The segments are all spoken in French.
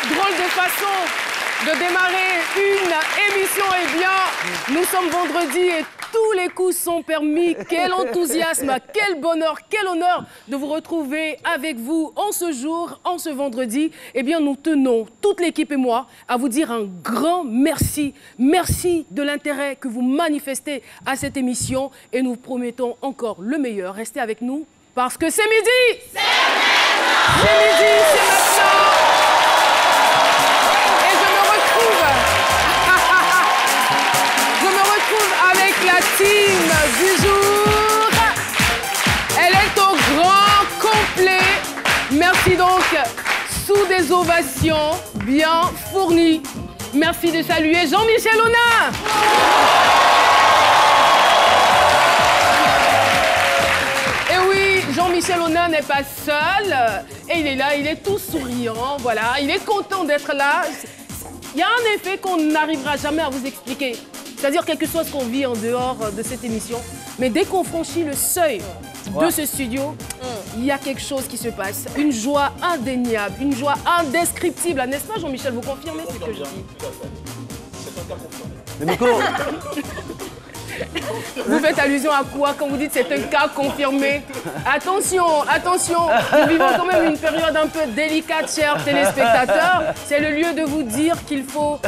Drôle de façon de démarrer une émission. Eh bien, nous sommes vendredi et tous les coups sont permis. Quel enthousiasme, quel bonheur, quel honneur de vous retrouver avec vous en ce jour, en ce vendredi. Eh bien, nous tenons, toute l'équipe et moi, à vous dire un grand merci. Merci de l'intérêt que vous manifestez à cette émission et nous promettons encore le meilleur. Restez avec nous parce que c'est midi. C'est maintenant. C'est midi, c'est maintenant. Avec la team du jour. Elle est au grand complet. Merci donc, sous des ovations bien fournies. Merci de saluer Jean-Michel Honin. Et oui, Jean-Michel Honin n'est pas seul. Et il est là, il est tout souriant. Voilà, il est content d'être là. Il y a un effet qu'on n'arrivera jamais à vous expliquer. C'est-à-dire, quel que soit ce qu'on vit en dehors de cette émission, mais dès qu'on franchit le seuil de ce studio, il y a quelque chose qui se passe. Une joie indéniable, une joie indescriptible. N'est-ce pas, Jean-Michel, vous confirmez ce que je dis? C'est un cas confirmé. Le micro. Vous faites allusion à quoi quand vous dites c'est un cas confirmé? Attention, attention, nous vivons quand même une période un peu délicate, chers téléspectateurs. C'est le lieu de vous dire qu'il faut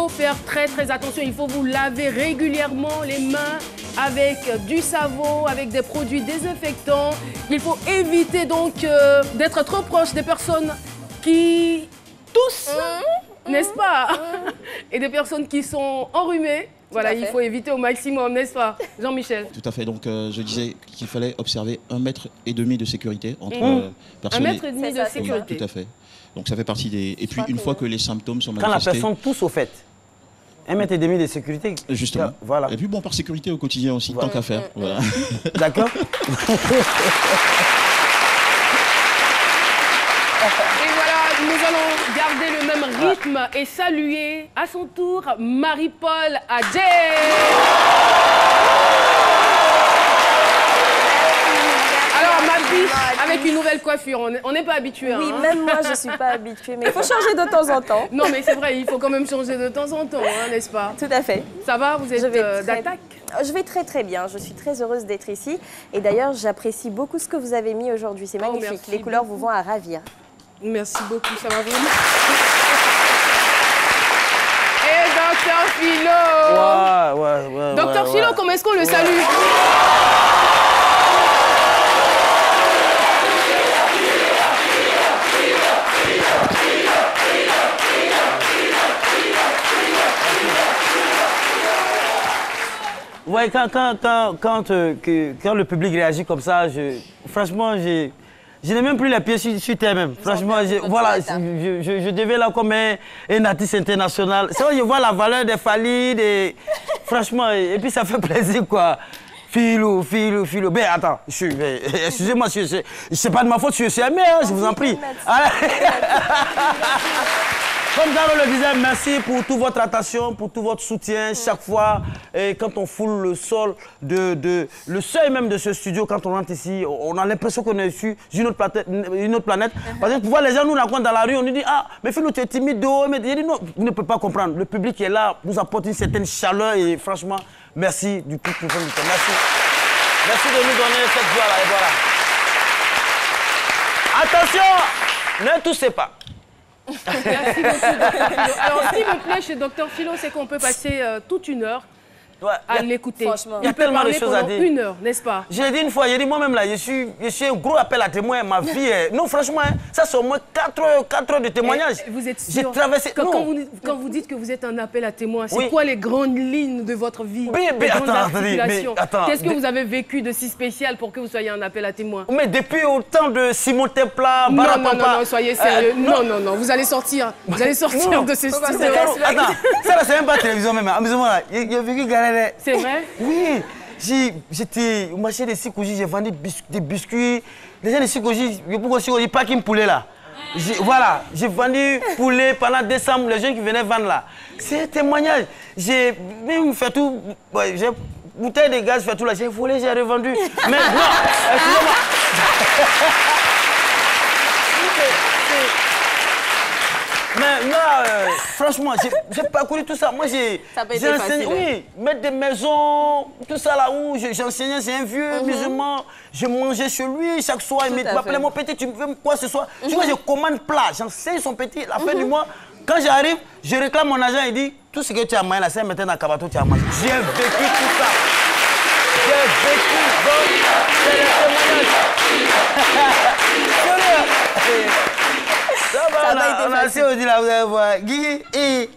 faire très très attention. Il faut vous laver régulièrement les mains avec du savon, avec des produits désinfectants. Il faut éviter donc d'être trop proche des personnes qui toussent, n'est-ce pas? Et des personnes qui sont enrhumées. Voilà, il faut éviter au maximum, n'est-ce pas, Jean-Michel? Tout à fait. Donc, je disais qu'il fallait observer 1,5 mètre de sécurité entre personnes. 1,5 mètre de sécurité. Oui, tout à fait. Donc, ça fait partie des... Et puis, une fois que les symptômes sont manifestés... Quand la personne tousse, au fait, 1,5 mètre de sécurité. Justement. Voilà. Et puis, bon, par sécurité au quotidien aussi, tant qu'à faire. Voilà. D'accord. Et voilà, nous allons garder le même rythme et saluer à son tour Marie-Paul Adjei. Alors, ma biche, avec une nouvelle coiffure, on n'est pas habitué. Oui, même moi, je ne suis pas habituée, mais il faut changer de temps en temps. Non, mais c'est vrai, il faut quand même changer de temps en temps, n'est-ce pas? Tout à fait. Ça va, vous êtes d'attaque? Je vais très très bien, je suis très heureuse d'être ici. Et d'ailleurs, j'apprécie beaucoup ce que vous avez mis aujourd'hui, c'est magnifique. Les couleurs vous vont à ravir. Merci beaucoup, ça va vraiment. Et Docteur Philo. Docteur Philo, comment est-ce qu'on le salue? Ouais, quand le public réagit comme ça, franchement, je n'ai même plus les pieds sur terre même. Franchement, je devais là comme un artiste international. C'est vrai, je vois la valeur des Fally, franchement, et puis ça fait plaisir quoi. Philo. Ben attends, excusez-moi, c'est pas de ma faute, je suis aimé, je vous en prie. Comme Garo le disait, merci pour toute votre attention, pour tout votre soutien. Chaque fois, quand on foule le sol, le seuil même de ce studio, quand on rentre ici, on a l'impression qu'on est sur une autre planète. Parce que pour voir les gens nous racontent dans la rue, on nous dit « Ah, mais Philo, tu es timide, mais il dit non, vous ne pouvez pas comprendre. Le public est là, nous apporte une certaine chaleur et franchement, merci du coup pour votre temps. Merci. Merci de nous donner cette joie-là et voilà. Attention, ne toussez pas. Merci beaucoup, Dr. Philo. Alors, ce qui me plaît chez Dr. Philo, c'est qu'on peut passer toute une heure à l'écouter. Il y a tellement de choses à dire. Une heure, n'est-ce pas? J'ai dit une fois, j'ai dit moi-même là, je suis un gros appel à témoin. Ma vie est... Non, franchement, ça c'est au moins 4 heures de témoignage. Vous êtes sûr? J'ai traversé... Quand vous dites que vous êtes un appel à témoin, c'est quoi les grandes lignes de votre vie? Mais attends, qu'est-ce que vous avez vécu de si spécial pour que vous soyez un appel à témoin? Mais depuis autant de Simon Templa, non, soyez sérieux. Non, vous allez sortir. Vous allez sortir de ce studio. Attends, ça là, c'est même pas la télévision même. Amusez-moi là, il y a vécu Galère. C'est vrai? Oui. J'étais au marché des Sikoji, j'ai vendu des biscuits. Les gens des Sikoji, pourquoi Sikoji, pas qui me poulet là. Voilà, j'ai vendu poulet pendant décembre, les gens qui venaient vendre là. C'est un témoignage. J'ai même fait tout. J'ai bouteille de gaz, fait tout là. J'ai volé, j'ai revendu. Mais non, excusez-moi. franchement, j'ai parcouru tout ça. Moi, j'ai enseigné, oui, mettre des maisons, tout ça là où j'enseignais, c'est un vieux musulman. Je mangeais chez lui chaque soir. Il m'appelait mon petit, tu veux quoi ce soir? Tu vois, je commande plat, j'enseigne son petit. À la fin du mois, quand j'arrive, je réclame mon agent, il dit, tout ce que tu as mangé là, c'est maintenant dans le cabato, tu as mangé. J'ai vécu tout ça. J'ai vécu, donc, c'est le témoignage. On a assez dit là, vous allez voir. Guigui,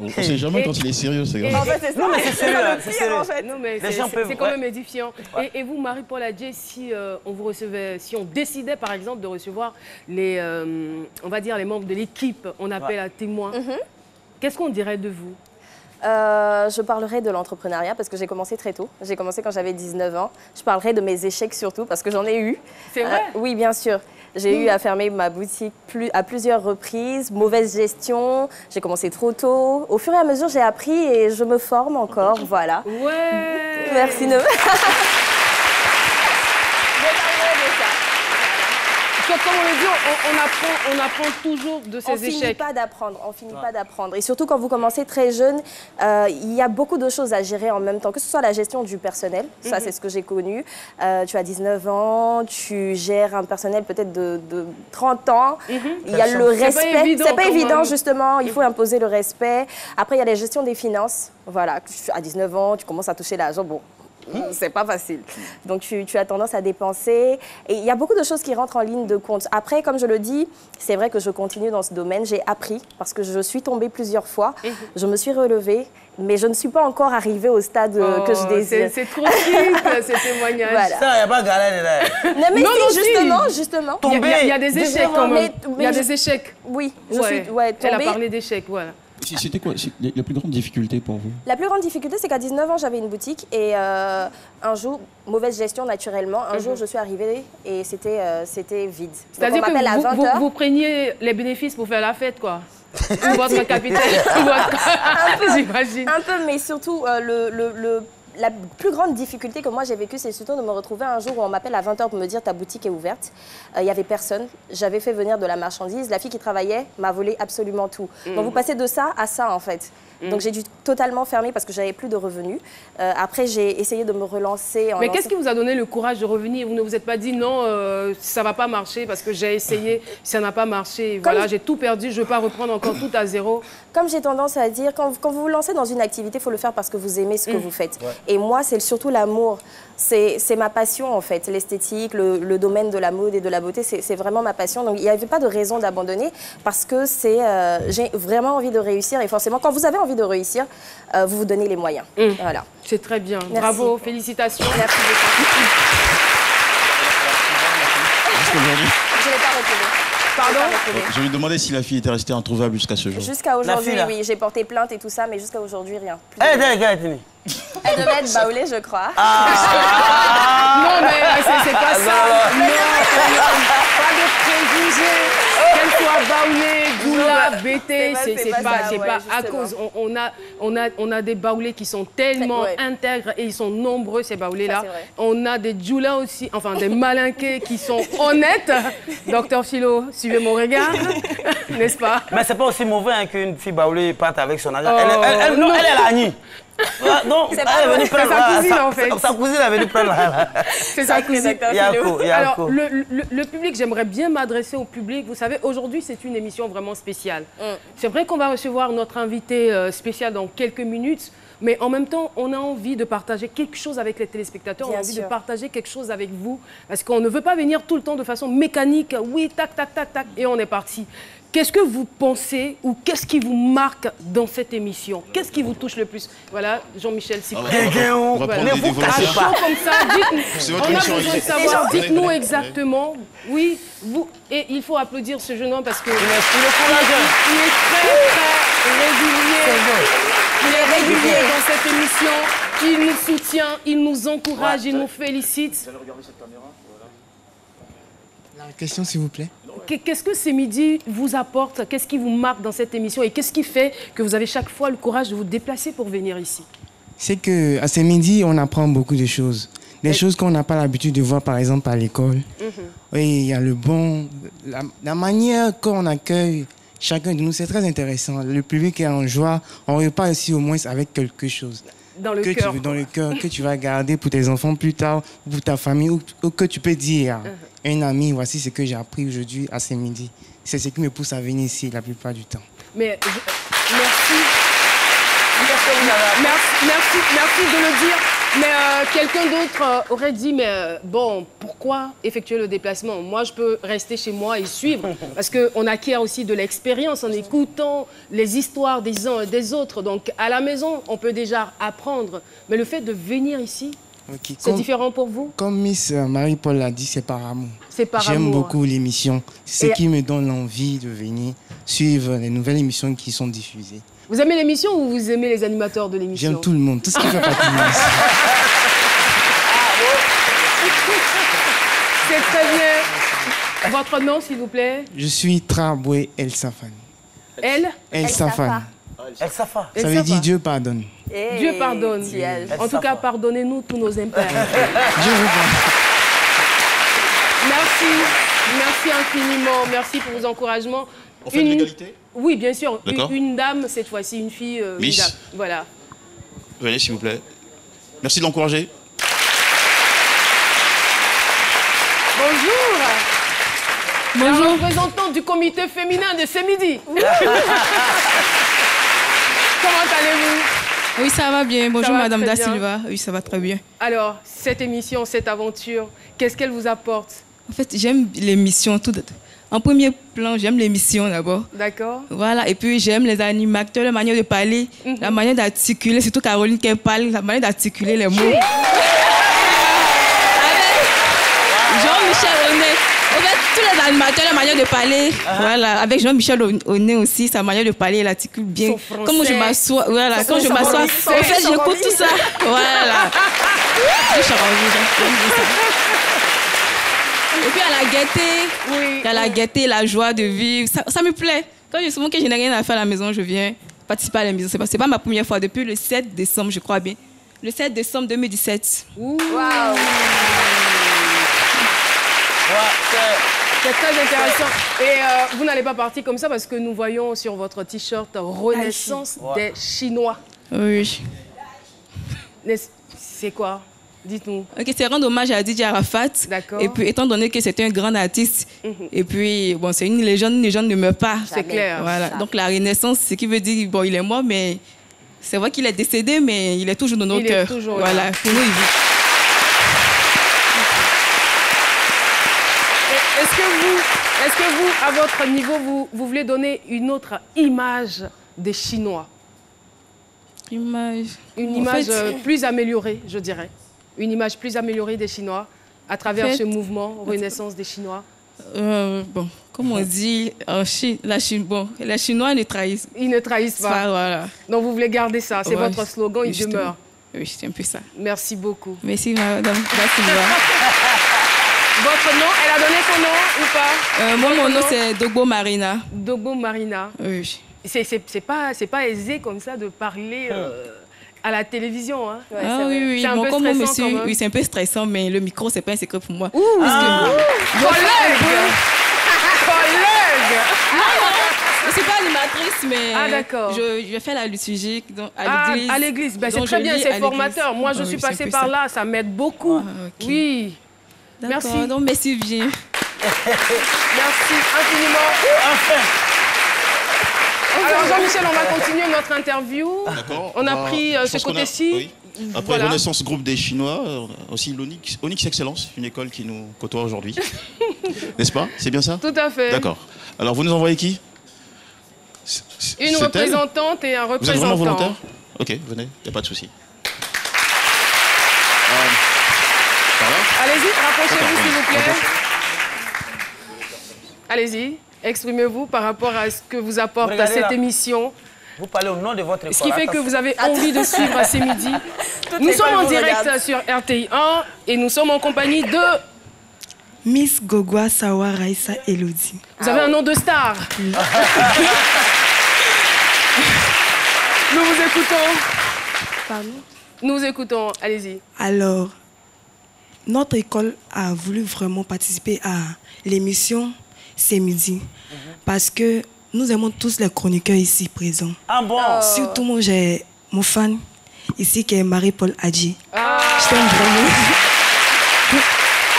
on ne sait jamais quand il est sérieux, c'est grave. En fait, c'est ça. Non, mais c'est sérieux. C'est sérieux. En fait. Non, mais c'est quand même édifiant. Et vous, Marie-Paul Adjei, si on vous recevait, si on décidait par exemple de recevoir les, on va dire les membres de l'équipe, on appelle à témoin, qu'est-ce qu'on dirait de vous? Je parlerai de l'entrepreneuriat parce que j'ai commencé très tôt. J'ai commencé quand j'avais 19 ans. Je parlerai de mes échecs surtout parce que j'en ai eu. C'est vrai? Oui, bien sûr. J'ai eu à fermer ma boutique à plusieurs reprises, mauvaise gestion, j'ai commencé trop tôt. Au fur et à mesure, j'ai appris et je me forme encore, voilà. Ouais. Merci. Comme on le dit, on apprend toujours de ces échecs. On finit pas d'apprendre. Et surtout quand vous commencez très jeune, il y a beaucoup de choses à gérer en même temps, que ce soit la gestion du personnel, ça c'est ce que j'ai connu. Tu as 19 ans, tu gères un personnel peut-être de 30 ans. Il y a le respect. C'est pas évident justement, il faut imposer le respect. Après il y a la gestion des finances. Voilà, à 19 ans, tu commences à toucher l'argent. Bon. C'est pas facile. Donc, tu as tendance à dépenser. Et il y a beaucoup de choses qui rentrent en ligne de compte. Après, comme je le dis, c'est vrai que je continue dans ce domaine. J'ai appris parce que je suis tombée plusieurs fois. Je me suis relevée, mais je ne suis pas encore arrivée au stade que je désire. C'est trop chic, ces témoignages. Voilà. Ça, il n'y a pas de galère là. Non, mais justement. Il y a des échecs quand même. Il y a des échecs. Oui, je suis tombée. Elle a parlé d'échecs, voilà. C'était quoi la plus grande difficulté pour vous? La plus grande difficulté, c'est qu'à 19 ans, j'avais une boutique et un jour, mauvaise gestion naturellement, un jour je suis arrivée et c'était vide. C'est-à-dire que vous preniez les bénéfices pour faire la fête, quoi. Votre capital. J'imagine. Un peu, mais surtout, la plus grande difficulté que moi j'ai vécue, c'est surtout de me retrouver un jour où on m'appelle à 20h pour me dire ta boutique est ouverte. Il n'y avait personne. J'avais fait venir de la marchandise. La fille qui travaillait m'a volé absolument tout. Donc vous passez de ça à ça en fait. Donc j'ai dû totalement fermer parce que j'avais plus de revenus. Après j'ai essayé de me relancer. Mais qu'est-ce qui vous a donné le courage de revenir? Vous ne vous êtes pas dit non, ça va pas marcher parce que j'ai essayé, ça n'a pas marché. Voilà, j'ai tout perdu, je ne veux pas reprendre encore tout à zéro. Comme j'ai tendance à dire, quand vous vous lancez dans une activité, il faut le faire parce que vous aimez ce que vous faites. Ouais. Et moi, c'est surtout l'amour. C'est ma passion en fait, l'esthétique, le domaine de la mode et de la beauté, c'est vraiment ma passion. Donc il n'y avait pas de raison d'abandonner parce que j'ai vraiment envie de réussir et forcément quand vous avez envie de réussir, vous vous donnez les moyens. Voilà. C'est très bien. Merci. Bravo, félicitations. Merci beaucoup. Je ne l'ai pas retrouvé. Pardon? Je me demandais si la fille était restée introuvable jusqu'à ce jour. Jusqu'à aujourd'hui, oui. J'ai porté plainte et tout ça, mais jusqu'à aujourd'hui, rien. Elle devait être baoulée, je crois. Non, mais c'est pas ça. Non, pas de préjugés. Qu'elle soit baoulée, goula, bêtée, c'est pas à cause. On a des baoulés qui sont tellement intègres et ils sont nombreux, ces baoulés-là. On a des djoulas aussi, enfin des malinqués qui sont honnêtes. Docteur Philo, suivez mon regard, n'est-ce pas? Mais c'est pas aussi mauvais qu'une fille baoulée parte avec son agent. Elle est Annie. Non, c'est sa cousine en fait. Sa cousine est venue prendre c'est sa cousine. Alors, le public, j'aimerais bien m'adresser au public. Vous savez, aujourd'hui, c'est une émission vraiment spéciale. C'est vrai qu'on va recevoir notre invité spécial dans quelques minutes. Mais en même temps, on a envie de partager quelque chose avec les téléspectateurs. On a envie de partager quelque chose avec vous. Parce qu'on ne veut pas venir tout le temps de façon mécanique. Oui, tac, tac, tac, tac, et on est parti. Qu'est-ce que vous pensez ou qu'est-ce qui vous marque dans cette émission? Qu'est-ce qui vous touche le plus? Voilà, Jean-Michel Cyprien. On va prendre des dévoilations. Comme ça, dites-nous. On a besoin de savoir. Dites-nous exactement. Oui, vous. Et il faut applaudir ce jeune homme parce que il est très, très régulier. Il est régulier dans cette émission. Il nous soutient, il nous encourage, il nous félicite. La question, s'il vous plaît. Qu'est-ce que ces midis vous apporte? Qu'est-ce qui vous marque dans cette émission? Et qu'est-ce qui fait que vous avez chaque fois le courage de vous déplacer pour venir ici? C'est qu'à ces midis, on apprend beaucoup de choses. Des choses qu'on n'a pas l'habitude de voir, par exemple, à l'école. Oui, il y a le bon... La manière qu'on accueille chacun de nous. C'est très intéressant. Le public est en joie. On repart aussi au moins avec quelque chose. Dans le cœur. Dans le cœur, que tu vas garder pour tes enfants plus tard, pour ta famille, ou que tu peux dire à un ami, voici ce que j'ai appris aujourd'hui à ce midi. C'est ce qui me pousse à venir ici la plupart du temps. Mais merci. Merci de le dire. Mais quelqu'un d'autre aurait dit, mais bon, pourquoi effectuer le déplacement? Moi, je peux rester chez moi et suivre, parce qu'on acquiert aussi de l'expérience en écoutant les histoires des uns et des autres. Donc, à la maison, on peut déjà apprendre. Mais le fait de venir ici, c'est différent pour vous? Comme Miss Marie-Paul l'a dit, c'est par amour. C'est par amour. J'aime beaucoup l'émission. C'est ce qui me donne l'envie de venir suivre les nouvelles émissions qui sont diffusées. Vous aimez l'émission ou vous aimez les animateurs de l'émission? J'aime tout le monde, tout ce qui fait partie de l'émission. C'est très bien. Votre nom, s'il vous plaît? Je suis Traboué El Safani. El Safani. El Safa. Ça veut dire Dieu pardonne. Dieu pardonne. En tout cas, pardonnez-nous tous nos impairs. Dieu vous pardonne. Merci infiniment. Merci pour vos encouragements. On fait de l'égalité? Oui, bien sûr. Une dame, cette fois-ci, une fille. Miss. Une dame. Voilà. Venez, s'il vous plaît. Merci de l'encourager. Bonjour. Bonjour. La représentante du comité féminin de ce midi. Comment allez-vous? Oui, ça va bien. Bonjour, Madame Da bien. Silva. Oui, ça va très bien. Alors, cette émission, cette aventure, qu'est-ce qu'elle vous apporte? En fait, j'aime l'émission. En premier plan, j'aime l'émission d'abord. D'accord. Voilà, et puis j'aime les animateurs, la manière de parler, la manière d'articuler, surtout Caroline qui parle, la manière d'articuler les mots. Jean-Michel Aunay. En fait, tous les animateurs, la manière de parler. Voilà, avec Jean-Michel Aunay aussi, sa manière de parler, il articule bien. Comment je m'assois, voilà, quand je m'assois, en fait, j'écoute tout ça. Voilà. Et puis, à la gaieté, à la gaieté, la joie de vivre, ça me plaît. Quand je souvent que je n'ai rien à faire à la maison, je viens participer à la maison. C'est pas ma première fois, depuis le 7 décembre, je crois bien. Le 7 décembre 2017. Waouh! C'est très intéressant. Et vous n'allez pas partir comme ça parce que nous voyons sur votre t-shirt Renaissance des Chinois. Oui. C'est quoi? Dites-nous. Ok, c'est rendre hommage à Didier Arafat. D'accord. Et puis, étant donné que c'était un grand artiste, et puis, bon, c'est une légende ne meurt pas. C'est clair. Voilà. Donc, la Renaissance, ce qui veut dire, bon, il est mort, mais c'est vrai qu'il est décédé, mais il est toujours dans nos cœurs. Voilà. Pour nous, il vit. Est-ce que vous, à votre niveau, vous voulez donner une autre image des Chinois? Une image plus améliorée, je dirais. Une image plus améliorée des Chinois à travers ce mouvement Renaissance des Chinois. Bon, comme on dit, les Chinois ne trahissent pas. Ils ne trahissent pas. Voilà. Donc vous voulez garder ça, c'est votre slogan, il demeure. Oui, c'est un peu ça. Merci beaucoup. Merci, Madame Da Silva. Votre nom, elle a donné son nom ou pas? Moi, mon nom, c'est Dogbo Marina. Dogbo Marina. Oui. C'est pas aisé comme ça de parler à la télévision. Hein. Ouais, ah oui, oui. C'est un peu stressant quand même. Oui, c'est un peu stressant, mais le micro, c'est pas un secret pour moi. Collègue! Je suis pas animatrice, mais d'accord. je fais la liturgie à l'église. À l'église, ben, c'est très bien, c'est formateur. Moi, je suis passée par là, ça m'aide beaucoup. Oui. Merci. Merci. Donc, merci bien. Merci infiniment. Enfin. Alors, Jean-Michel, on va continuer notre interview. D'accord. On a pris ce côté-ci. Oui. Après Renaissance Groupe des Chinois, aussi l'Onyx Excellence, une école qui nous côtoie aujourd'hui. N'est-ce pas? C'est bien ça? Tout à fait. D'accord. Alors, vous nous envoyez qui? Une représentante et un représentant. Vous êtes vraiment volontaire? Ok, venez, il n'y a pas de souci. Allez-y, rapprochez-vous s'il vous plaît. Allez-y, exprimez-vous par rapport à ce que vous apporte à cette émission. Vous parlez au nom de votre école. Ce qui fait que vous avez envie de suivre à ce midi. Nous sommes en direct sur RTI 1 et nous sommes en compagnie de... Miss Gogwa Sawa Raissa Elodie. Vous avez un nom de star. Nous vous écoutons. Pardon? Nous écoutons, allez-y. Alors, notre école a voulu vraiment participer à l'émission C'est Midi parce que nous aimons tous les chroniqueurs ici présents. Ah bon? Surtout moi, j'ai mon fan ici qui est Marie-Paul Adji. Je t'aime vraiment.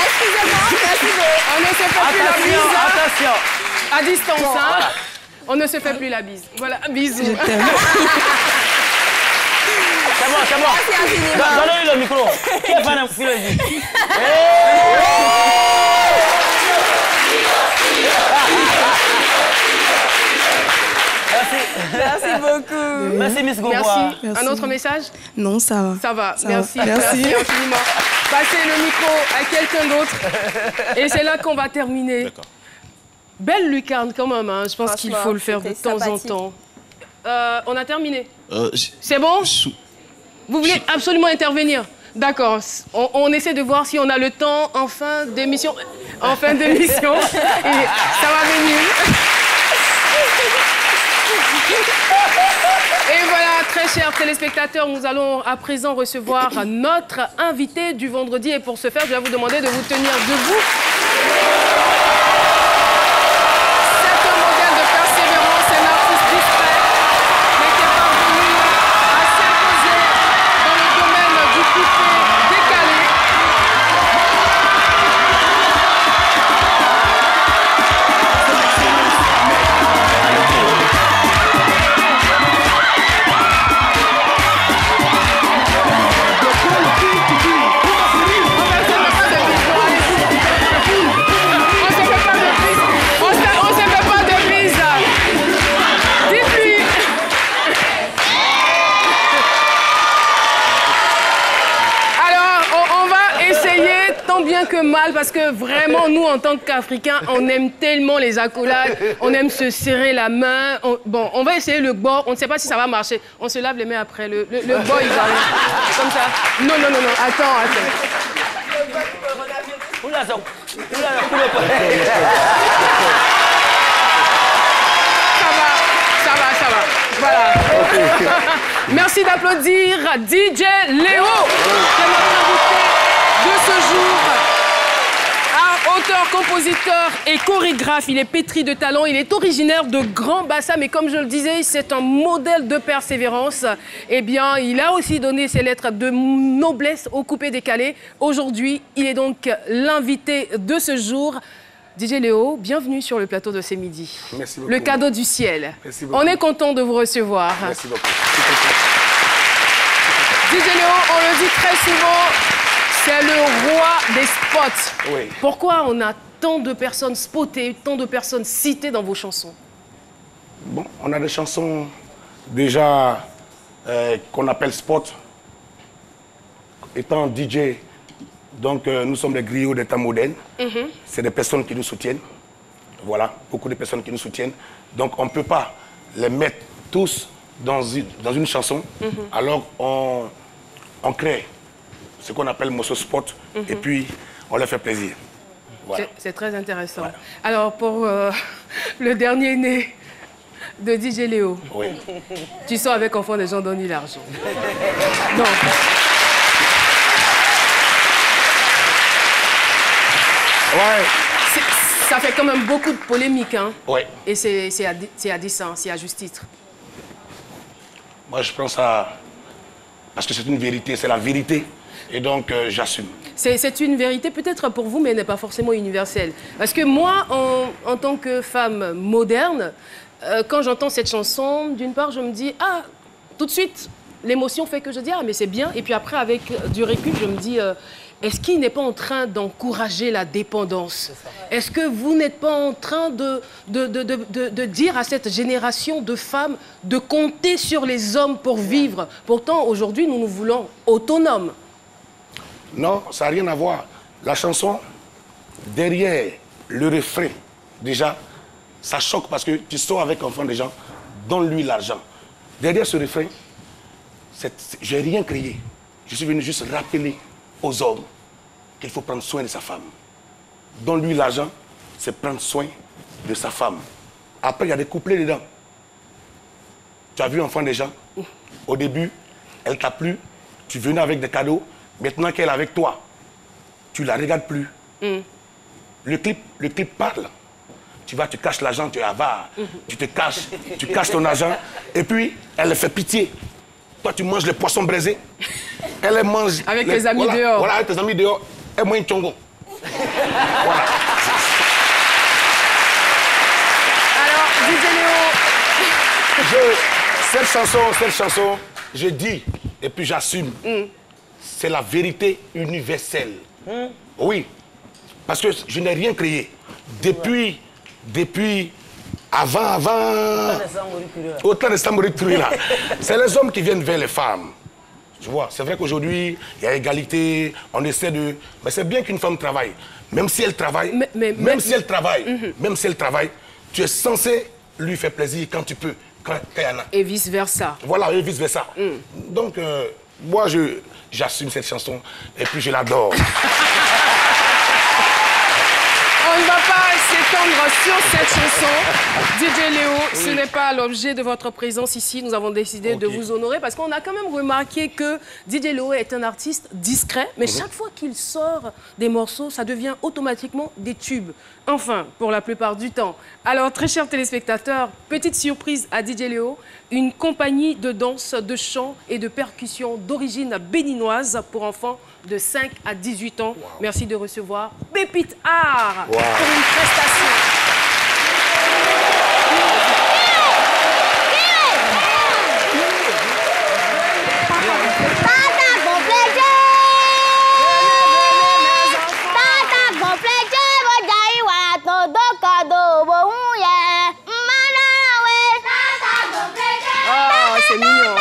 Excusez-moi, merci beaucoup. On ne se fait plus la bise. Attention. À distance, Bon, hein. voilà. On ne se fait plus la bise. Voilà, bisous. Je t'aime. C'est bon, c'est bon. Merci infiniment. Donnez-lui le micro. Qui est fan de Philosie? Merci beaucoup. Merci, Miss Gogoa. Merci. Merci. Un autre message? Non, ça va. Ça va. Ça Merci. va. Merci. Merci infiniment. Passez le micro à quelqu'un d'autre. Et c'est là qu'on va terminer. D'accord. Belle lucarne quand même, hein. Je pense qu'il faut le faire de c'était temps en sympathique. temps. On a terminé. C'est- C'est bon? sous- Vous voulez absolument intervenir? D'accord. On essaie de voir si on a le temps en fin d'émission. En fin d'émission. Et ça va venir. Et voilà, très chers téléspectateurs, nous allons à présent recevoir notre invité du vendredi. Et pour ce faire, je vais vous demander de vous tenir debout. C'est un modèle de persévérance, un artiste discret, mais qui est parvenu à s'imposer dans le domaine du coupé décalé. On se fait pas de bise. Dites-lui. Alors, on va essayer tant bien que mal parce que vraiment, nous, en tant qu'Africains, on aime tellement les accolades, on aime se serrer la main. Bon, on va essayer le bord. On ne sait pas si ça va marcher. On se lave les mains après. Le bord, il va comme ça. Non, non, non, non. Attends. Oula, ça. Oula, Ça va. Voilà. Merci d'applaudir DJ Léo, qui est notre invité de ce jour. Auteur, compositeur et chorégraphe, il est pétri de talent, il est originaire de Grand Bassam, mais comme je le disais, c'est un modèle de persévérance. Eh bien, il a aussi donné ses lettres de noblesse au coupé décalé. Aujourd'hui, il est donc l'invité de ce jour. DJ Léo, bienvenue sur le plateau de C'est Midi. Merci beaucoup. Le cadeau du ciel. Merci beaucoup. On est content de vous recevoir. Merci beaucoup. DJ Léo, on le dit très souvent, c'est le roi des spots. Oui. Pourquoi on a tant de personnes spotées, tant de personnes citées dans vos chansons? Bon, on a des chansons déjà qu'on appelle spot. Étant DJ, donc nous sommes des griots d'état moderne. C'est des personnes qui nous soutiennent. Voilà, beaucoup de personnes qui nous soutiennent. Donc on ne peut pas les mettre tous dans une chanson. Alors on crée ce qu'on appelle morceau spot et puis on leur fait plaisir. Voilà. C'est très intéressant. Voilà. Alors pour le dernier né de DJ Léo, Oui. tu sors avec Enfant des gens donnent l'argent. Non. Ouais. Ça fait quand même beaucoup de polémiques, hein? Ouais. Et c'est à dessein, c'est à juste titre. Moi je prends ça parce que c'est une vérité, c'est la vérité. Et donc j'assume. C'est une vérité peut-être pour vous, mais elle n'est pas forcément universelle. Parce que moi, en tant que femme moderne, quand j'entends cette chanson, d'une part, je me dis, ah, tout de suite, l'émotion fait que je dis, ah, mais c'est bien. Et puis après, avec du recul, je me dis, est-ce qu'il n'est pas en train d'encourager la dépendance? Est-ce que vous n'êtes pas en train de dire à cette génération de femmes de compter sur les hommes pour vivre? Pourtant, aujourd'hui, nous nous voulons autonomes. Non, ça n'a rien à voir. La chanson, derrière le refrain, déjà, ça choque parce que tu sors avec Enfant des gens, donne-lui l'argent. Derrière ce refrain, je n'ai rien créé. Je suis venu juste rappeler aux hommes qu'il faut prendre soin de sa femme. Donne-lui l'argent, c'est prendre soin de sa femme. Après, il y a des couplets dedans. Tu as vu Enfant des gens? Au début, elle t'a plu, tu venais avec des cadeaux. Maintenant qu'elle est avec toi, tu ne la regardes plus. Le clip parle. tu vas, tu caches l'argent, tu es avare. Tu te caches, tu caches ton argent. Et puis, elle fait pitié. Toi, tu manges les poissons braisés. Elle mange... Avec les amis dehors. Voilà, avec tes amis dehors. Elle mange un tchongo. Voilà. Alors, DJ Léo... Cette chanson, je dis, et puis j'assume, c'est la vérité universelle. Oui, parce que je n'ai rien créé. Depuis avant, autant de Sambouri là, c'est les hommes qui viennent vers les femmes. Tu vois, c'est vrai qu'aujourd'hui, il y a égalité, on essaie de... Mais c'est bien qu'une femme travaille. Même si elle travaille, même si elle travaille, tu es censé lui faire plaisir quand tu peux, quand il y en a. Et vice-versa. Voilà, et vice-versa. Donc, moi, j'assume cette chanson et puis je l'adore. On ne va pas s'étendre sur cette chanson. DJ Léo, ce n'est pas l'objet de votre présence ici. Nous avons décidé de vous honorer parce qu'on a quand même remarqué que DJ Léo est un artiste discret, mais chaque fois qu'il sort des morceaux, ça devient automatiquement des tubes. Enfin, pour la plupart du temps. Alors, très chers téléspectateurs, petite surprise à DJ Léo, une compagnie de danse, de chant et de percussion d'origine béninoise pour enfants de 5 à 18 ans. Merci de recevoir Pépite Art pour une prestation. C'est mignon.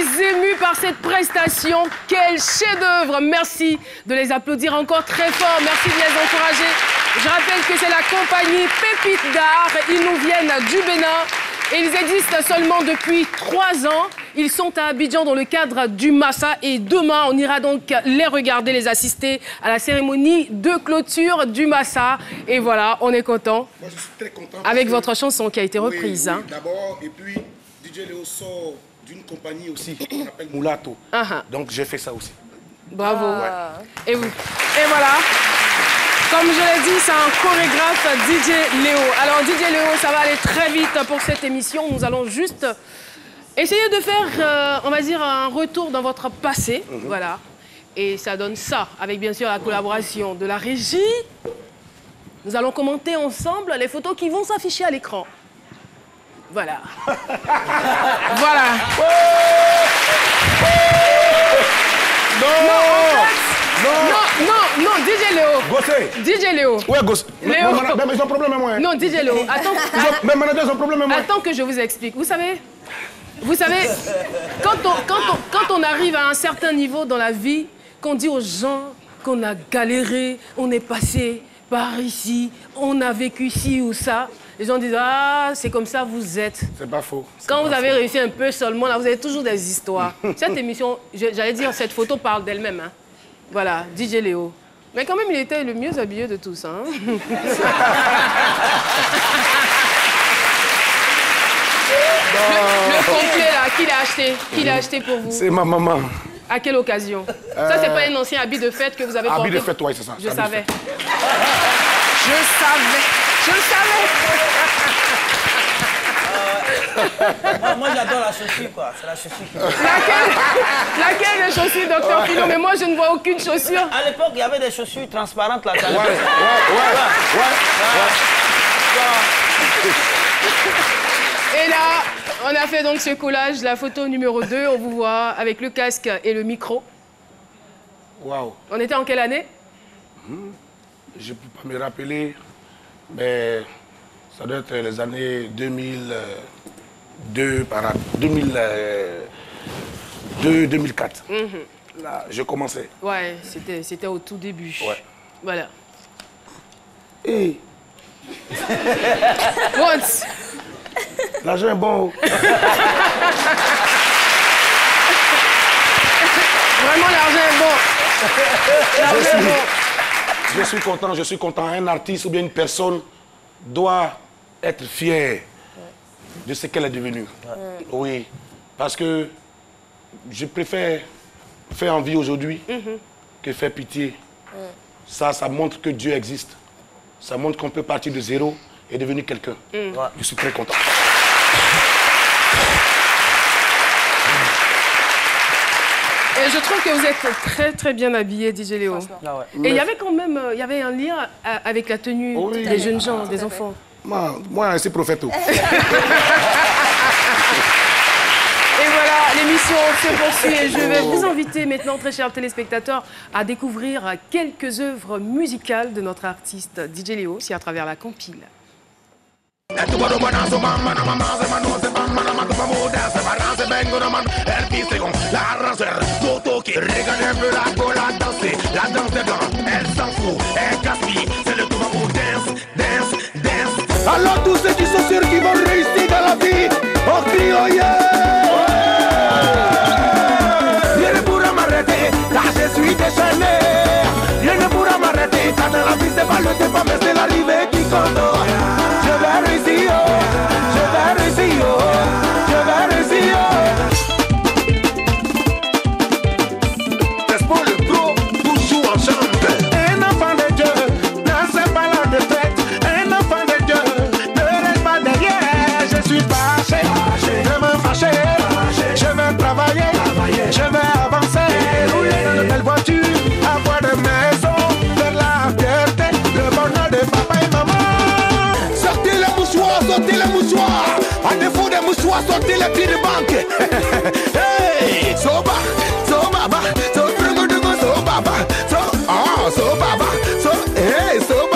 suis émue par cette prestation. Quel chef-d'œuvre. Merci de les applaudir encore très fort. Merci de les encourager. Je rappelle que c'est la compagnie Pépite d'Art. Ils nous viennent du Bénin. Et ils existent seulement depuis 3 ans. Ils sont à Abidjan dans le cadre du Massa. Et demain, on ira donc les regarder, les assister à la cérémonie de clôture du Massa. Et voilà, on est content. Moi, je suis très content. Avec votre chanson qui a été reprise. Oui, hein. D'abord, et puis DJ Léo sort d'une compagnie aussi qui s'appelle Moulato. Donc j'ai fait ça aussi. Bravo. Et vous. Et voilà. Comme je l'ai dit, c'est un chorégraphe, DJ Léo. Alors, DJ Léo, ça va aller très vite pour cette émission. Nous allons juste essayer de faire, on va dire, un retour dans votre passé. Voilà. Et ça donne ça, avec bien sûr la collaboration de la régie. Nous allons commenter ensemble les photos qui vont s'afficher à l'écran. Voilà. Voilà. Non, DJ Léo. Gossé. DJ Léo. Ouais, gosse. Léo. Mais ils ont problème à moi. Non, DJ Léo, attends. Mes managers ont problème à moi. Attends que je vous explique. Vous savez, quand on arrive à un certain niveau dans la vie, qu'on dit aux gens qu'on a galéré, on est passé par ici, on a vécu ci ou ça, les gens disent « Ah, c'est comme ça, vous êtes. » C'est pas faux. Quand vous avez réussi un peu seulement, là, vous avez toujours des histoires. Cette émission, j'allais dire, cette photo parle d'elle-même. Hein. Voilà, DJ Léo. Mais quand même, il était le mieux habillé de tous. Hein. Le complet, là, qui l'a acheté? Qui l'a acheté pour vous? C'est ma maman. À quelle occasion? Ça, c'est pas un ancien habit de fête que vous avez porté? Habit de fête, oui, c'est ça. Je savais. Je savais. Je le savais. Moi, j'adore la chaussure, quoi. C'est la chaussure qui... Laquelle des chaussures, docteur Philo? Mais moi, je ne vois aucune chaussure. À l'époque, il y avait des chaussures transparentes, là. Et là, on a fait donc ce collage, la photo numéro 2. On vous voit avec le casque et le micro. Waouh. On était en quelle année? Je ne peux pas me rappeler, mais ça doit être les années 2002, 2004. Là, je commençais. Ouais, c'était au tout début. Ouais. Voilà. Et Once. l'argent est bon. Vraiment, l'argent est bon. L'argent est bon. Je suis content. Un artiste ou bien une personne doit être fier de ce qu'elle est devenue. Oui, parce que je préfère faire envie aujourd'hui que faire pitié. Ça montre que Dieu existe. Ça montre qu'on peut partir de zéro et devenir quelqu'un. Je suis très content. Et je trouve que vous êtes très très bien habillé, DJ Léo. Ah ouais. Et il y avait quand même il y avait un lien avec la tenue des jeunes gens, des enfants. Moi, c'est prophète. Et voilà, l'émission se poursuit et je vais vous inviter maintenant, très chers téléspectateurs, à découvrir quelques œuvres musicales de notre artiste DJ Léo, aussi à travers la compile. Alors tous ceux qui sont sûrs qu'ils vont réussir dans la vie, on crie oh yeah. Rien ne pourra m'arrêter, car je suis déchaîné. Rien ne pourra m'arrêter, car dans la vie c'est pas le départ, mais c'est l'arrivée qui compte. Je vais réussir, je vais réussir, je vais réussir. C'est pour le pro, toujours en chante. Un enfant de Dieu, non c'est pas la défaite. Un enfant de Dieu, ne reste pas derrière. Je suis fâché, je veux fâcher, je veux travailler, je veux avancer. Rouler dans de belles voitures, avoir de maisons, faire la fierté, le bonheur de papa et maman. Sortez les mouchoirs, sortez les mouchoirs. À défaut des mouchoirs, sortez les pieds de banque. Hey, soba, soba, so trugudugu, soba, so soba, so hey, soba.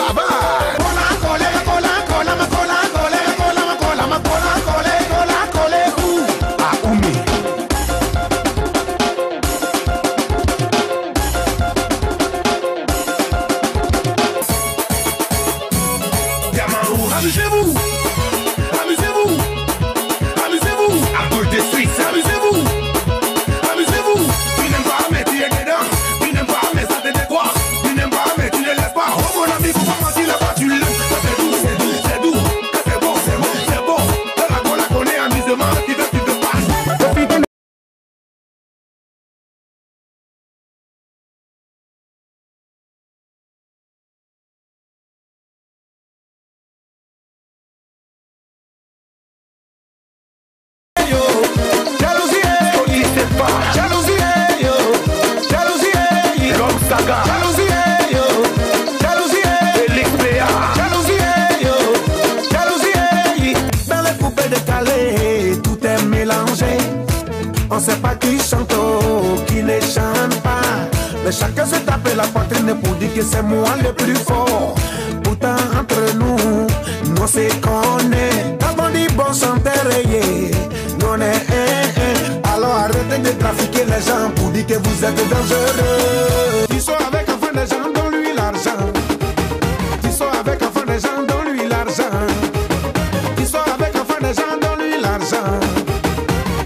On sait pas qui chante, qui ne chante pas. Mais chacun se tape la poitrine pour dire que c'est moi le plus fort. Pourtant entre nous, nous c'est qu'on est. Quand on dit bon chanteur, nous on est alors arrêtez de trafiquer les gens pour dire que vous êtes dangereux. Ils sont avec enfant des gens, donne-lui l'argent. Ils sont avec enfant des gens, donne-lui l'argent. Ils sont avec enfant des gens, donne-lui l'argent.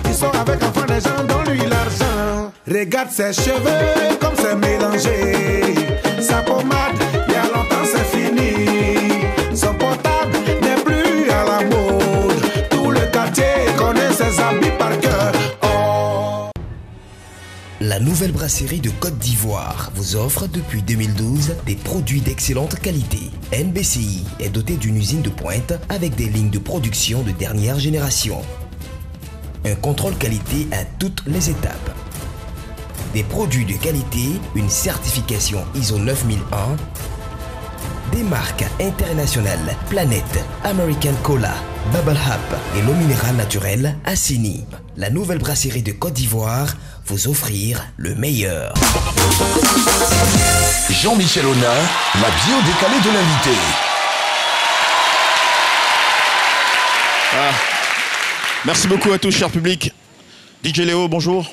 Ils sont avec enfant des gens, donne-lui l'argent. Regarde ses cheveux comme c'est mélangé. Sa pommade, il y a longtemps c'est fini. Son portable n'est plus à la mode. Tout le quartier connaît ses habits par cœur. La nouvelle brasserie de Côte d'Ivoire vous offre depuis 2012 des produits d'excellente qualité. NBCI est dotée d'une usine de pointe avec des lignes de production de dernière génération. Un contrôle qualité à toutes les étapes. Des produits de qualité, une certification ISO 9001, des marques internationales Planète, American Cola, Bubble Hub et l'eau minérale naturelle Assini. La nouvelle brasserie de Côte d'Ivoire vous offrir le meilleur. Jean-Michel Honnin, la bio décalée de l'invité. Merci beaucoup à tous, cher public. DJ Léo, bonjour.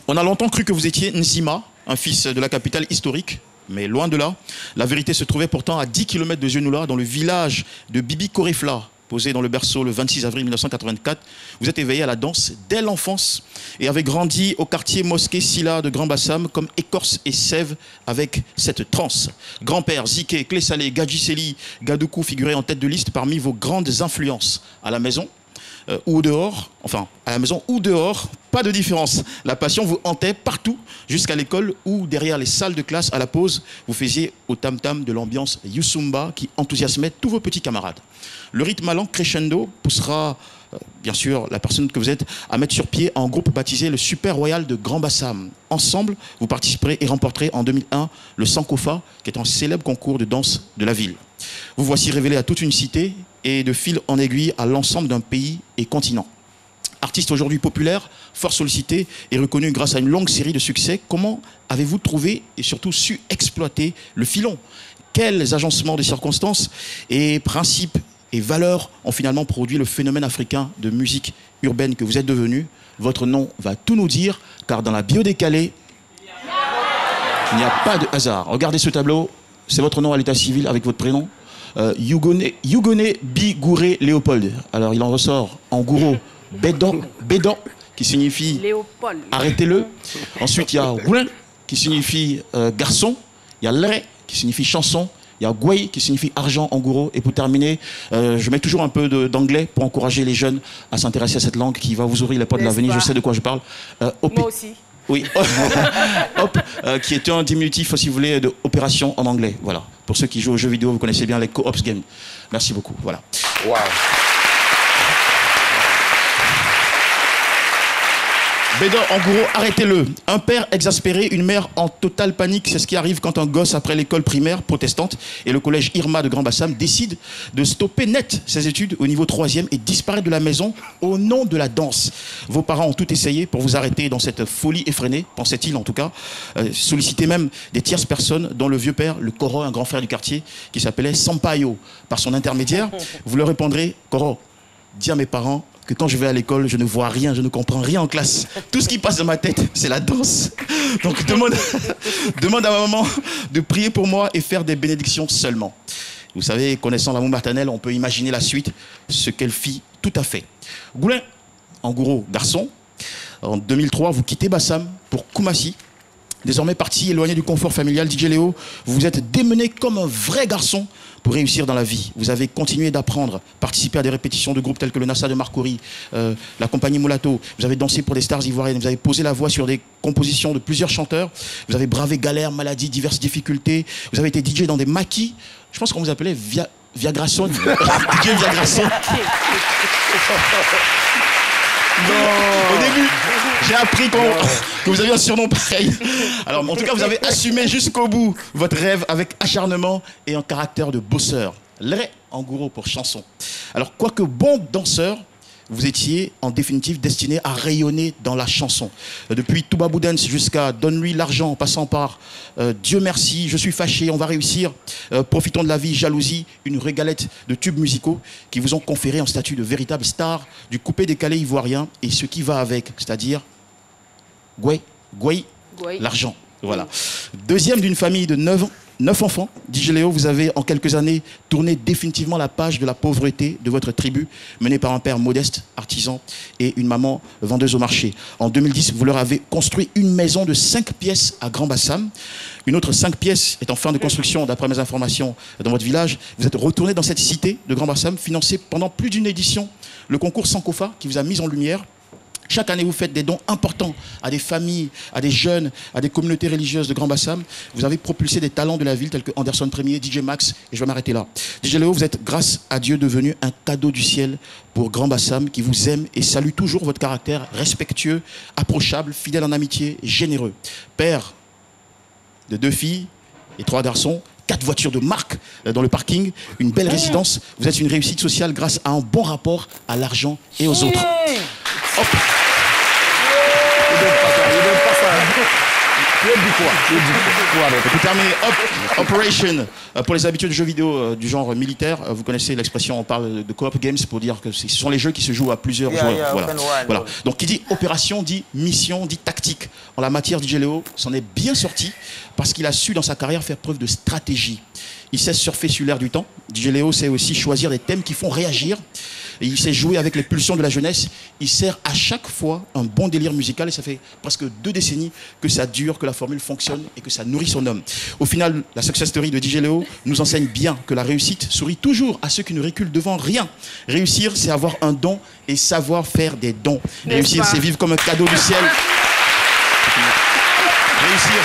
On a longtemps cru que vous étiez Nzima, un fils de la capitale historique. Mais loin de là, la vérité se trouvait pourtant à 10 km de Genoula, dans le village de Bibi Korefla, posé dans le berceau le 26 avril 1984. Vous êtes éveillé à la danse dès l'enfance et avez grandi au quartier Mosquée Silla de Grand Bassam comme écorce et sève avec cette transe. Grand-père, Ziké, Clé Salé, Gadji Seli, Gadoukou figuraient en tête de liste parmi vos grandes influences. À la maison ou dehors, enfin à la maison ou dehors, pas de différence. La passion vous hantait partout, jusqu'à l'école ou derrière les salles de classe à la pause, vous faisiez au tam-tam de l'ambiance Youssoumba qui enthousiasmait tous vos petits camarades. Le rythme allant crescendo poussera, bien sûr, la personne que vous êtes à mettre sur pied un groupe baptisé le Super Royal de Grand Bassam. Ensemble, vous participerez et remporterez en 2001 le Sankofa, qui est un célèbre concours de danse de la ville. Vous voici révélé à toute une cité et de fil en aiguille à l'ensemble d'un pays et continent. Artiste aujourd'hui populaire, fort sollicité et reconnu grâce à une longue série de succès, comment avez-vous trouvé et surtout su exploiter le filon? Quels agencements de circonstances et principes et valeurs ont finalement produit le phénomène africain de musique urbaine que vous êtes devenu? Votre nom va tout nous dire, car dans la bio décalée, il n'y a pas de hasard. Regardez ce tableau, c'est votre nom à l'état civil avec votre prénom. Yugone Bigouré Léopold. Alors il en ressort en gouro Bédon, qui signifie Léopold. Arrêtez-le. Ensuite il y a Roulin, qui signifie garçon. Il y a Lré, qui signifie chanson. Il y a Gwei, qui signifie argent en gouro. Et pour terminer, je mets toujours un peu d'anglais pour encourager les jeunes à s'intéresser à cette langue qui va vous ouvrir les portes de l'avenir. Je sais de quoi je parle. Moi aussi. Oui, Hop, qui est un diminutif, si vous voulez, de opération en anglais. Voilà. Pour ceux qui jouent aux jeux vidéo, vous connaissez bien les co-ops games. Merci beaucoup. Voilà. Wow. Bédon, en gros, arrêtez-le. Un père exaspéré, une mère en totale panique. C'est ce qui arrive quand un gosse, après l'école primaire protestante et le collège Irma de Grand Bassam, décide de stopper net ses études au niveau 3e et disparaître de la maison au nom de la danse. Vos parents ont tout essayé pour vous arrêter dans cette folie effrénée, pensait-il en tout cas. Sollicité même des tierces personnes, dont le vieux père, le Koro, un grand frère du quartier, qui s'appelait Sampaio. Par son intermédiaire, vous leur répondrez, Koro, dis à mes parents que quand je vais à l'école, je ne vois rien, je ne comprends rien en classe. Tout ce qui passe dans ma tête, c'est la danse. Donc demande à ma maman de prier pour moi et faire des bénédictions seulement. Vous savez, connaissant l'amour maternel, on peut imaginer la suite, ce qu'elle fit tout à fait. Goulin, en gros, garçon. En 2003, vous quittez Bassam pour Koumassi. Désormais parti, éloigné du confort familial, DJ Léo, vous vous êtes démené comme un vrai garçon pour réussir dans la vie. Vous avez continué d'apprendre, participé à des répétitions de groupes tels que le Nassa de Marcory, la compagnie Moulato. Vous avez dansé pour des stars ivoiriennes, vous avez posé la voix sur des compositions de plusieurs chanteurs. Vous avez bravé galères, maladies, diverses difficultés. Vous avez été DJ dans des maquis. Je pense qu'on vous appelait Viagrason. DJ Viagrason. Non. Au début, j'ai appris que vous aviez un surnom pareil. Alors, en tout cas, vous avez assumé jusqu'au bout votre rêve avec acharnement et un caractère de bosseur. Lré, en gros, pour chanson. Alors, quoique bon danseur, vous étiez en définitive destiné à rayonner dans la chanson. Depuis Touba Boudens jusqu'à Donne-lui l'argent, en passant par Dieu merci, Je suis fâché, On va réussir, Profitons de la vie, Jalousie, une régalette de tubes musicaux qui vous ont conféré un statut de véritable star du coupé-décalé ivoirien et ce qui va avec, c'est-à-dire Goué, l'argent. Voilà. Deuxième d'une famille de 9 enfants, DJ Léo, vous avez en quelques années tourné définitivement la page de la pauvreté de votre tribu, menée par un père modeste, artisan, et une maman vendeuse au marché. En 2010, vous leur avez construit une maison de 5 pièces à Grand Bassam. Une autre 5 pièces est en fin de construction, d'après mes informations, dans votre village. Vous êtes retourné dans cette cité de Grand Bassam, financé pendant plus d'une édition le concours Sankofa, qui vous a mis en lumière. Chaque année, vous faites des dons importants à des familles, à des jeunes, à des communautés religieuses de Grand Bassam. Vous avez propulsé des talents de la ville tels que Anderson Trémier, DJ Max, et je vais m'arrêter là. DJ Léo, vous êtes, grâce à Dieu, devenu un cadeau du ciel pour Grand Bassam, qui vous aime et salue toujours votre caractère respectueux, approchable, fidèle en amitié, généreux. Père de 2 filles et 3 garçons, 4 voitures de marque dans le parking, une belle résidence. Vous êtes une réussite sociale grâce à un bon rapport à l'argent et aux autres. Hop. Pour terminer, Operation, pour les habitués de jeux vidéo du genre militaire, vous connaissez l'expression, on parle de co-op games pour dire que ce sont les jeux qui se jouent à plusieurs joueurs. Voilà. Donc qui dit opération, dit mission, dit tactique. En la matière, DJ Léo s'en est bien sorti parce qu'il a su dans sa carrière faire preuve de stratégie. Il sait surfer sur l'air du temps. DJ Léo sait aussi choisir des thèmes qui font réagir. Et il sait jouer avec les pulsions de la jeunesse. Il sert à chaque fois un bon délire musical et ça fait presque 2 décennies que ça dure, que la formule fonctionne et que ça nourrit son homme. Au final, la success story de DJ Léo nous enseigne bien que la réussite sourit toujours à ceux qui ne reculent devant rien. Réussir, c'est avoir un don et savoir faire des dons. Réussir, c'est vivre comme un cadeau du ciel. Réussir,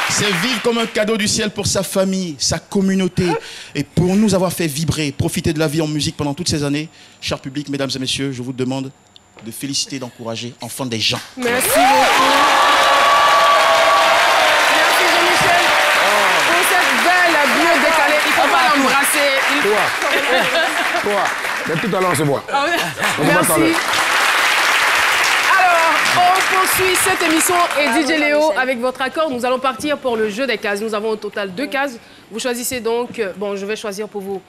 c'est vivre comme un cadeau du ciel pour sa famille, sa communauté et pour nous avoir fait vibrer, profiter de la vie en musique pendant toutes ces années. Cher public, mesdames et messieurs, je vous demande de féliciter, d'encourager Enfant des gens. Merci beaucoup. Merci Jean-Michel pour cette belle bio décalée. Il ne faut pas l'embrasser. Toi, tout à l'heure on se voit. Merci. On poursuit cette émission et DJ Léo, avec votre accord, nous allons partir pour le jeu des cases. Nous avons au total 2 cases. Vous choisissez donc, bon, je vais choisir pour vous.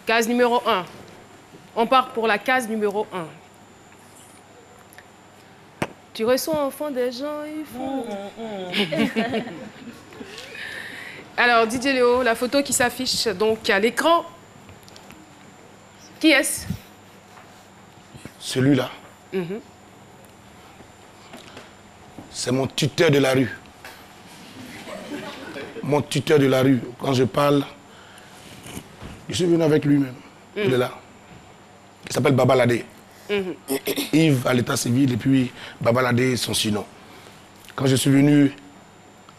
Case numéro 1. On part pour la case numéro 1. Tu reçois enfant des gens, il faut... Alors, DJ Léo, la photo qui s'affiche donc à l'écran. Qui est-ce? Celui-là. C'est mon tuteur de la rue. Mon tuteur de la rue. Quand je parle, je suis venu avec lui-même. Il est là. Il s'appelle Baba Ladé. Yves à l'état civil et puis Baba Ladé, son surnom. Quand je suis venu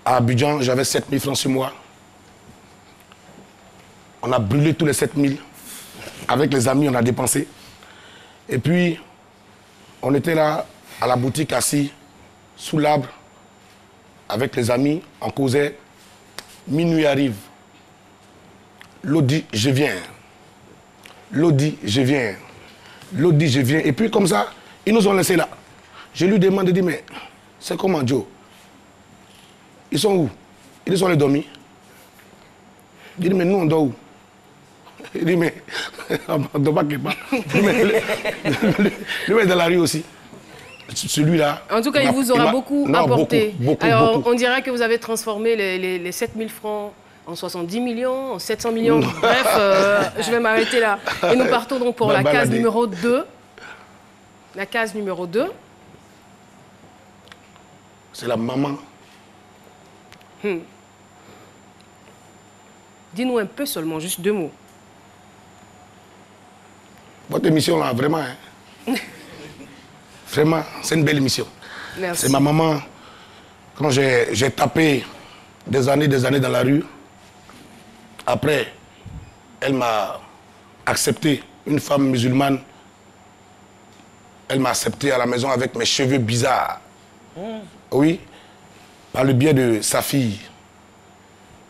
à Abidjan, j'avais 7 000 francs sur moi. On a brûlé tous les 7 000. Avec les amis, on a dépensé. Et puis, on était là à la boutique assis sous l'arbre, avec les amis, on causait. Minuit arrive. L'autre dit, je viens. L'autre dit, je viens. L'autre dit, je viens. Et puis comme ça, ils nous ont laissés là. Je lui demande, dit, mais c'est comment Joe? Ils sont où? Ils sont allés dormir. Il dit, mais nous on dort où? Il dit, mais on ne dort pas quelque part. Lui est dans la rue aussi. Celui-là... En tout cas, il vous aura beaucoup apporté. Alors, on dirait que vous avez transformé les 7 000 francs en 70 millions, en 700 millions. Bref, je vais m'arrêter là. Et nous partons donc pour la case numéro 2. La case numéro 2. C'est la maman. Dis-nous un peu seulement, juste 2 mots. Votre émission là, vraiment... Hein. Vraiment, c'est une belle émission. C'est ma maman. Quand j'ai tapé des années dans la rue, après, elle m'a accepté, une femme musulmane. Elle m'a accepté à la maison avec mes cheveux bizarres. Oui, par le biais de sa fille,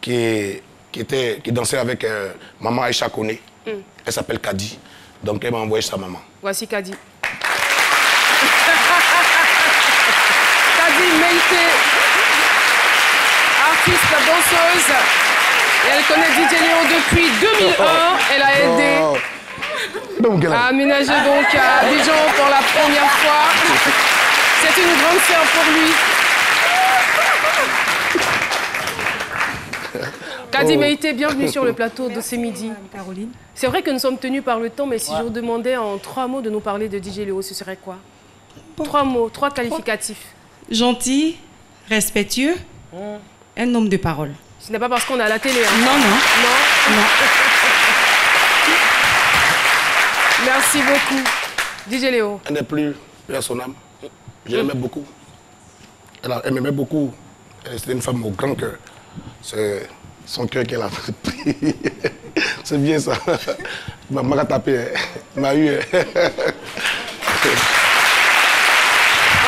qui est qui dansait avec maman Aïcha Koné. Elle s'appelle Kadi. Donc elle m'a envoyé sa maman. Voici Kadi. Kadi Meïté, artiste danseuse. Et elle connaît DJ Léo depuis 2001. Elle a aidé à aménager donc à Abidjan pour la première fois. C'est une grande sœur pour lui. Kadi Meïté, bienvenue sur le plateau de ce midi. Caroline. C'est vrai que nous sommes tenus par le temps, mais si je vous demandais en 3 mots de nous parler de DJ Léo, ce serait quoi? 3 mots, 3 qualificatifs. Gentil, respectueux, un homme de parole. Ce n'est pas parce qu'on est à la télé. Hein. Non, non. Non. Merci beaucoup. DJ Léo. Elle n'est plus à son âme. Je l'aimais beaucoup. Elle m'aimait beaucoup. C'était une femme au grand cœur. C'est son cœur qu'elle a pris. C'est bien ça. Il m'a tapé. Il m'a eu. En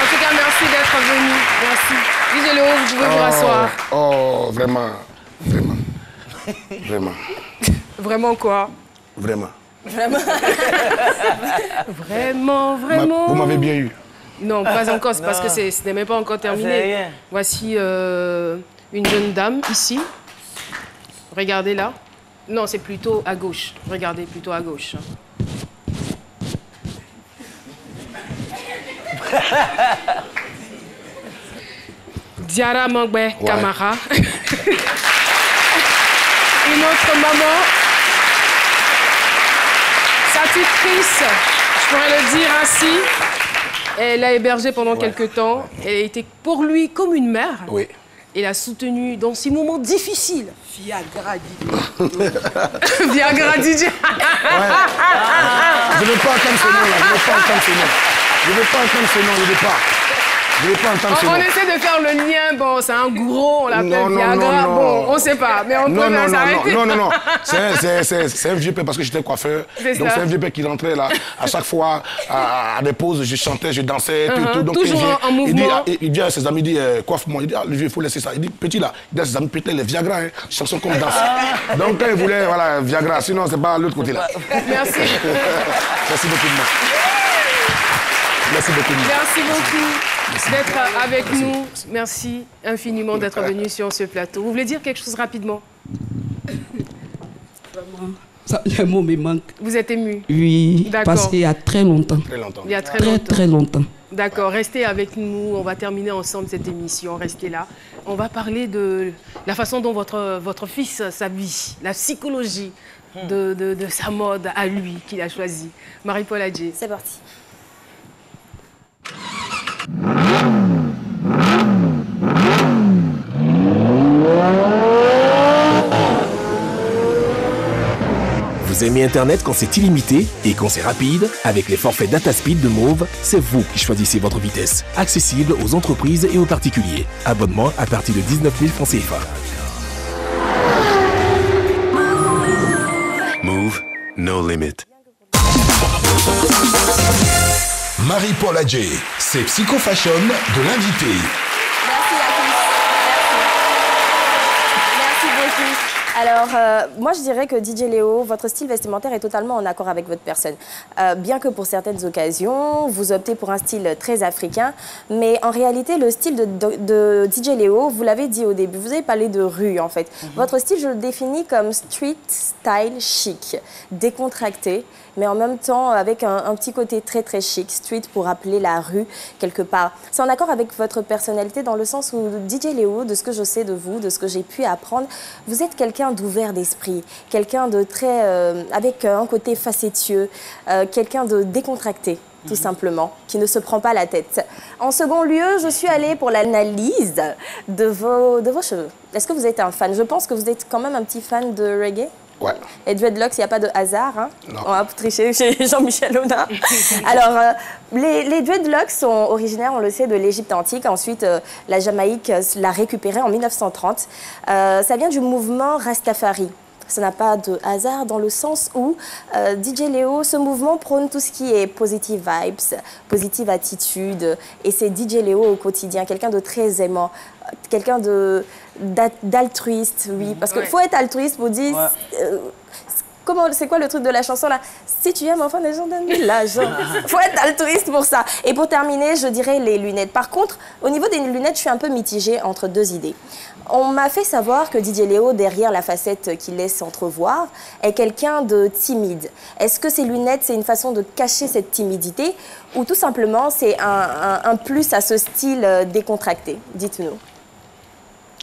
tout cas, merci d'être venu. Merci. DJ Léo, vous pouvez vous rasseoir. Oh, vraiment. Vraiment quoi? Vraiment. Vraiment. Vous m'avez bien eu. Non, pas encore, c'est parce que ce n'est même pas encore terminé. Voici une jeune dame ici. Regardez là. Non, c'est plutôt à gauche. Regardez, plutôt à gauche. Diara Mangbe Camara. Une autre maman. Sa tutrice, je pourrais le dire ainsi. Elle l'a hébergé pendant quelques temps. Elle a été pour lui comme une mère. Oui. Il a soutenu dans ces moments difficiles. Viagra DJ. Viagra DJ. Je ne veux pas entendre ce nom-là. Je ne veux pas entendre ce nom. On essaie de faire le lien. Bon, c'est un gros, on l'appelle Viagra. Bon, on ne sait pas, mais on peut s'arrêter. Non. C'est un vieux père parce que j'étais coiffeur. Donc c'est un vieux père qui rentrait là. À chaque fois, à des pauses, je chantais, je dansais, tout. Donc, toujours en mouvement. Il dit à ses amis, il dit, coiffe-moi. Il dit, le vieux, il faut laisser ça. Il dit, petit là, il dit à ses amis, putain, les Viagra, hein, chanson comme danse. Donc quand il voulait, voilà, Viagra, sinon c'est pas l'autre côté là. Merci. Merci beaucoup de moi. Merci beaucoup d'être avec nous. Merci infiniment d'être venu sur ce plateau. Vous voulez dire quelque chose rapidement? Les mots me manquent. Vous êtes ému? Oui, parce qu'il y a très longtemps. Il y a très longtemps. D'accord, restez avec nous. On va terminer ensemble cette émission. Restez là. On va parler de la façon dont votre fils s'habille, la psychologie de sa mode à lui qu'il a choisi. Marie-Paul Adjé. C'est parti. Vous aimez Internet quand c'est illimité et quand c'est rapide? Avec les forfaits DataSpeed de Mauve, c'est vous qui choisissez votre vitesse. Accessible aux entreprises et aux particuliers. Abonnement à partir de 19 000 francs CFA. Move, no limit. Marie-Paul Adjé, c'est Psycho Fashion de l'invité. Merci à tous. Merci beaucoup. Alors, moi je dirais que DJ Léo, votre style vestimentaire est totalement en accord avec votre personne. Bien que pour certaines occasions, vous optez pour un style très africain, mais en réalité, le style de DJ Léo, vous l'avez dit au début, vous avez parlé de rue en fait. Votre style, je le définis comme street style chic, décontracté, mais en même temps avec un petit côté très très chic, street pour rappeler la rue quelque part. C'est en accord avec votre personnalité dans le sens où DJ Léo, de ce que je sais de vous, de ce que j'ai pu apprendre, vous êtes quelqu'un d'ouvert d'esprit, quelqu'un de très, avec un côté facétieux, quelqu'un de décontracté, tout simplement, qui ne se prend pas la tête. En second lieu, je suis allée pour l'analyse de vos cheveux. Est-ce que vous êtes un fan? Je pense que vous êtes quand même un petit fan de reggae. Ouais. Et dreadlocks, il n'y a pas de hasard. Hein? Non. On va tricher chez Jean-Michel Aunas. Alors, les dreadlocks sont originaires, on le sait, de l'Égypte antique. Ensuite, la Jamaïque l'a récupéré en 1930. Ça vient du mouvement Rastafari. ça n'a pas de hasard dans le sens où DJ Léo, ce mouvement prône tout ce qui est positive vibes, positive attitude. Et c'est DJ Léo au quotidien, quelqu'un de très aimant, quelqu'un d'altruiste, oui. Parce qu'il faut être altruiste pour dire... c'est quoi le truc de la chanson là? Si tu aimes enfin les gens, donne de l'argent. Il faut être altruiste pour ça. Et pour terminer, je dirais les lunettes. Par contre, au niveau des lunettes, je suis un peu mitigée entre deux idées. On m'a fait savoir que DJ Léo, derrière la facette qu'il laisse entrevoir, est quelqu'un de timide. Est-ce que ces lunettes, c'est une façon de cacher cette timidité ou tout simplement c'est un plus à ce style décontracté? Dites-nous.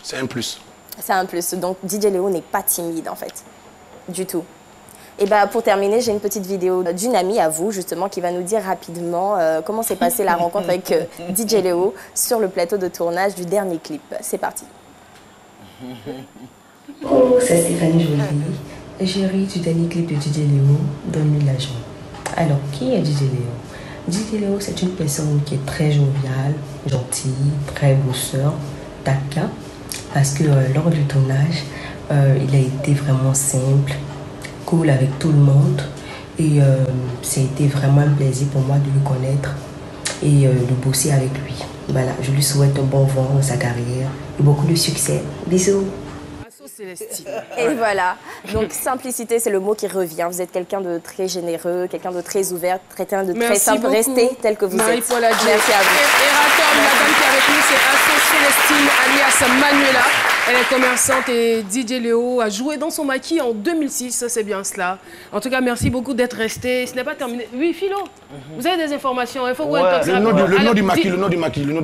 C'est un plus. C'est un plus. Donc DJ Léo n'est pas timide en fait, du tout. Et bah, pour terminer, j'ai une petite vidéo d'une amie à vous, justement, qui va nous dire rapidement comment s'est passée la rencontre avec DJ Léo sur le plateau de tournage du dernier clip. C'est parti. Oh, c'est Stéphanie Jolie, égérie du dernier clip de DJ Léo, Donne-lui l'argent. Alors, qui est DJ Léo? DJ Léo, c'est une personne qui est très joviale, gentille, très bosseur, taquin, parce que lors du tournage, il a été vraiment simple, cool avec tout le monde et ça a été vraiment un plaisir pour moi de le connaître et de bosser avec lui. Voilà, je lui souhaite un bon vent dans sa carrière et beaucoup de succès. Bisous. Et voilà, donc simplicité, c'est le mot qui revient. Vous êtes quelqu'un de très généreux, quelqu'un de très ouvert, quelqu'un de très simple. Restez tel que vous êtes. Marie-Paul Adjé. Merci à vous. Et Ratom, la dame qui est avec nous, c'est Asso Célestine, alias Manuela. Elle est commerçante et DJ Léo a joué dans son maquis en 2006, c'est bien cela. En tout cas, merci beaucoup d'être resté. Ce n'est pas terminé. Oui, Philo, vous avez des informations. Il faut vous le nom du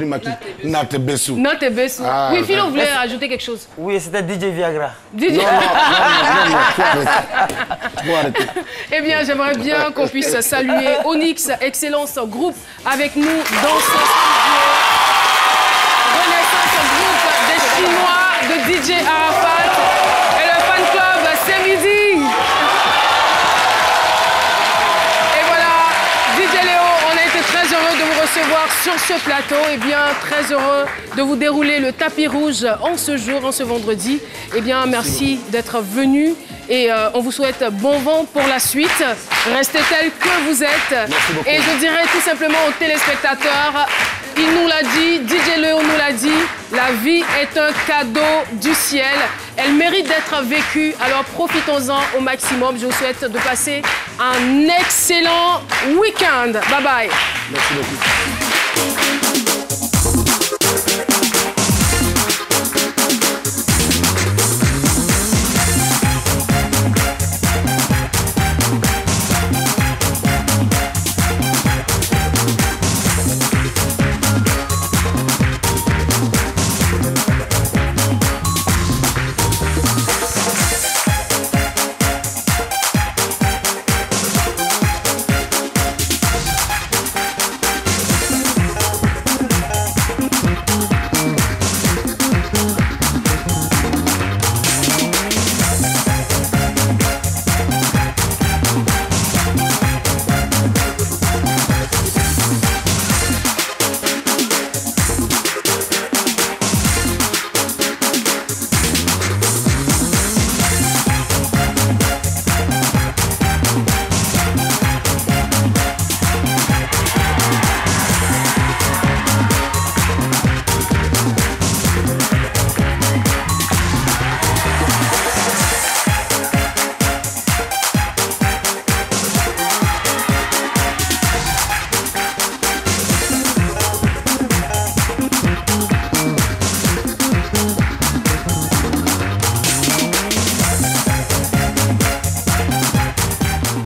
maquis. Nate Bessou. Nate Bessou. Ah, oui, Philo, vous voulez ajouter quelque chose? Oui, c'était DJ Viagra. DJ... Non, faut arrêter. Eh bien, j'aimerais bien qu'on puisse saluer Onyx Excellence Group avec nous dans ce studio. Renaissance Group des Chinois de DJ Arafat et le fan club, c'est midi. Et voilà, DJ Léo, on a été très heureux de vous recevoir sur ce plateau. Et bien, très heureux de vous dérouler le tapis rouge en ce jour, en ce vendredi. Eh bien, merci d'être venu. Et on vous souhaite bon vent pour la suite. Restez tel que vous êtes. Et je dirais tout simplement aux téléspectateurs, il nous l'a dit, DJ Léo nous l'a dit, la vie est un cadeau du ciel. Elle mérite d'être vécue, alors profitons-en au maximum. Je vous souhaite de passer un excellent week-end. Bye bye. Merci beaucoup.